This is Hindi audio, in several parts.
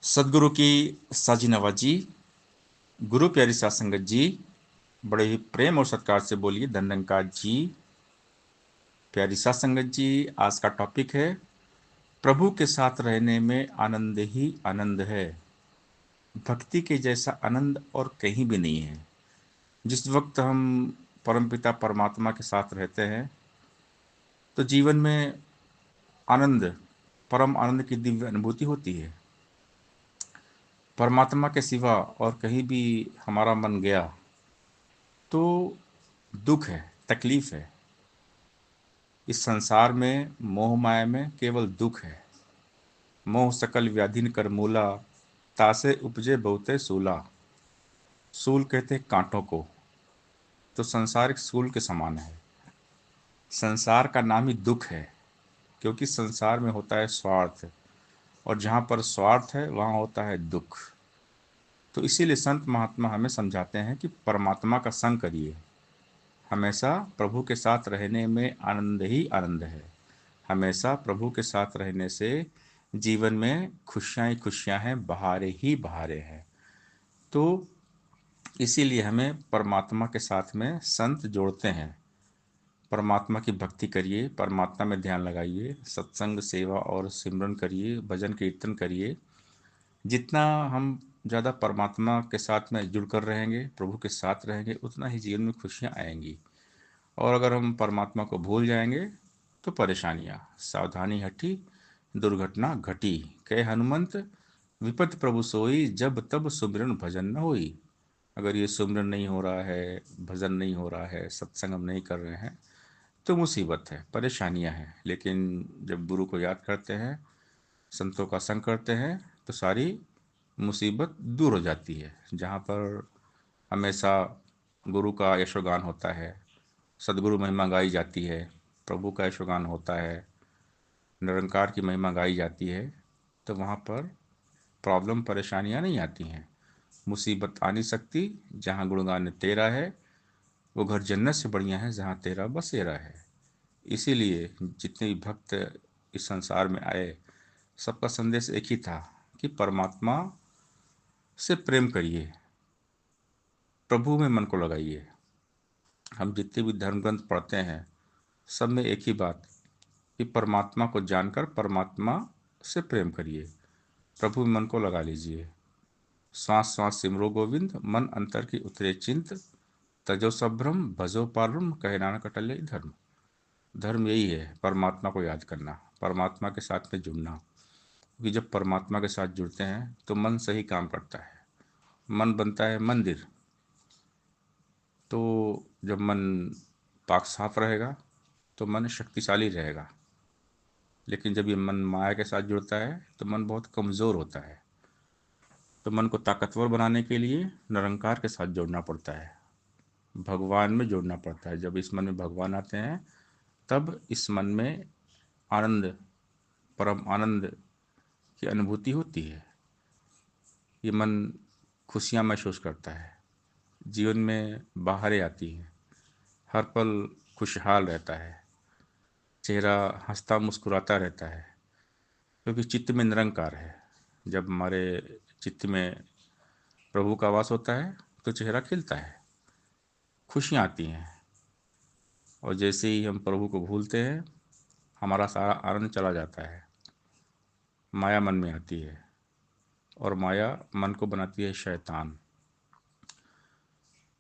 सदगुरु की साजी नवाजी। गुरु प्यारी सात संगत जी, बड़े ही प्रेम और सत्कार से बोलिए धन्यंकार जी। प्यारी सात संगत जी, आज का टॉपिक है प्रभु के साथ रहने में आनंद ही आनंद है। भक्ति के जैसा आनंद और कहीं भी नहीं है। जिस वक्त हम परमपिता परमात्मा के साथ रहते हैं तो जीवन में आनंद, परम आनंद की दिव्य अनुभूति होती है। परमात्मा के सिवा और कहीं भी हमारा मन गया तो दुख है, तकलीफ है। इस संसार में मोह माया में केवल दुख है। मोह सकल व्याधिन कर मूला, तासे उपजे बहुते सूला। सूल कहते हैं कांटों को। तो संसार एक सूल के समान है। संसार का नाम ही दुख है, क्योंकि संसार में होता है स्वार्थ, और जहाँ पर स्वार्थ है वहाँ होता है दुख। तो इसीलिए संत महात्मा हमें समझाते हैं कि परमात्मा का संग करिए। हमेशा प्रभु के साथ रहने में आनंद ही आनंद है। हमेशा प्रभु के साथ रहने से जीवन में खुशियां ही खुशियां हैं, बहारें ही बहारें हैं। तो इसीलिए हमें परमात्मा के साथ में संत जोड़ते हैं। परमात्मा की भक्ति करिए, परमात्मा में ध्यान लगाइए, सत्संग सेवा और सिमरन करिए, भजन कीर्तन करिए। जितना हम ज़्यादा परमात्मा के साथ में जुड़कर रहेंगे, प्रभु के साथ रहेंगे, उतना ही जीवन में खुशियाँ आएंगी। और अगर हम परमात्मा को भूल जाएंगे तो परेशानियाँ। सावधानी हटी, दुर्घटना घटी। कहे हनुमंत, विपत प्रभु सोई, जब तब सुमिरन भजन न होई। अगर ये सुमिरन नहीं हो रहा है, भजन नहीं हो रहा है, सत्संग हम नहीं कर रहे हैं, तो मुसीबत है, परेशानियां हैं। लेकिन जब गुरु को याद करते हैं, संतों का संग करते हैं, तो सारी मुसीबत दूर हो जाती है। जहाँ पर हमेशा गुरु का यशोगान होता है, सदगुरु महिमा गाई जाती है, प्रभु का यशोगान होता है, निरंकार की महिमा गाई जाती है, तो वहाँ पर प्रॉब्लम, परेशानियाँ नहीं आती हैं। मुसीबत आ नहीं सकती। जहाँ गुणगान तेरा है, वो घर जन्नत से बढ़िया है जहाँ तेरा बसेरा है। इसीलिए जितने भी भक्त इस संसार में आए, सबका संदेश एक ही था कि परमात्मा से प्रेम करिए, प्रभु में मन को लगाइए। हम जितने भी धर्म ग्रंथ पढ़ते हैं, सब में एक ही बात कि परमात्मा को जानकर परमात्मा से प्रेम करिए, प्रभु में मन को लगा लीजिए। श्वास श्वास सिमरो गोविंद, मन अंतर की उतरे चिंत। तजो संभ्रम भजो पारुम, कहे नानक अटल धर्म। धर्म यही है, परमात्मा को याद करना, परमात्मा के साथ में जुड़ना। क्योंकि जब परमात्मा के साथ जुड़ते हैं तो मन सही काम करता है, मन बनता है मंदिर। तो जब मन पाक साफ रहेगा तो मन शक्तिशाली रहेगा। लेकिन जब ये मन माया के साथ जुड़ता है तो मन बहुत कमज़ोर होता है। तो मन को ताकतवर बनाने के लिए निरंकार के साथ जोड़ना पड़ता है, भगवान में जोड़ना पड़ता है। जब इस मन में भगवान आते हैं, तब इस मन में आनंद, परम आनंद की अनुभूति होती है। ये मन खुशियाँ महसूस करता है, जीवन में बाहरें आती हैं, हर पल खुशहाल रहता है, चेहरा हंसता मुस्कुराता रहता है, क्योंकि चित्त में निरंकार है। जब हमारे चित्त में प्रभु का वास होता है तो चेहरा खिलता है, खुशियाँ आती हैं। और जैसे ही हम प्रभु को भूलते हैं, हमारा सारा आनंद चला जाता है। माया मन में आती है, और माया मन को बनाती है शैतान।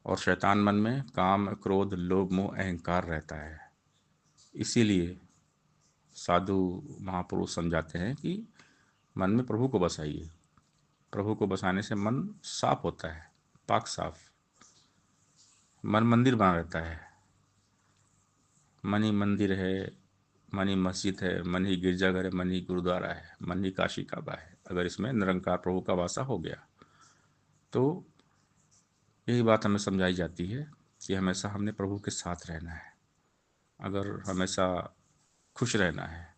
और शैतान मन में काम क्रोध लोभ मोह अहंकार रहता है। इसीलिए साधु महापुरुष समझाते हैं कि मन में प्रभु को बसाइए। प्रभु को बसाने से मन साफ होता है, पाक साफ। मन मंदिर बना रहता है। मन ही मंदिर है, मन ही मस्जिद है, मन ही गिरजाघर है, मन ही गुरुद्वारा है, मन ही काशी काबा है। अगर इसमें निरंकार प्रभु का वासा हो गया तो यही बात हमें समझाई जाती है कि हमेशा हमने प्रभु के साथ रहना है। अगर हमेशा खुश रहना है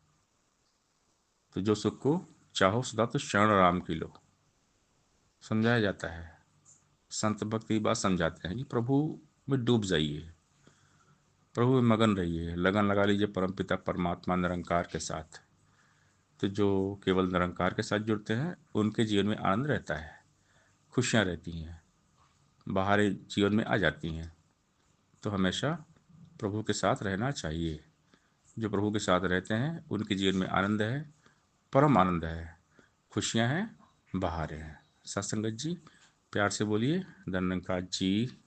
तो जो सुख को चाहो सदा तो शरण राम की लो, समझाया जाता है। संत भक्त की बात समझाते हैं कि प्रभु में डूब जाइए, प्रभु में मगन रहिए, लगन लगा लीजिए परमपिता परमात्मा निरंकार के साथ। तो जो केवल निरंकार के साथ जुड़ते हैं उनके जीवन में आनंद रहता है, खुशियाँ रहती हैं, बाहरी जीवन में आ जाती हैं। तो हमेशा प्रभु के साथ रहना चाहिए। जो प्रभु के साथ रहते हैं उनके जीवन में आनंद है, परम आनंद है, खुशियाँ हैं, बाहर हैं। सत्संगत जी, प्यार से बोलिए धन्यवाद जी।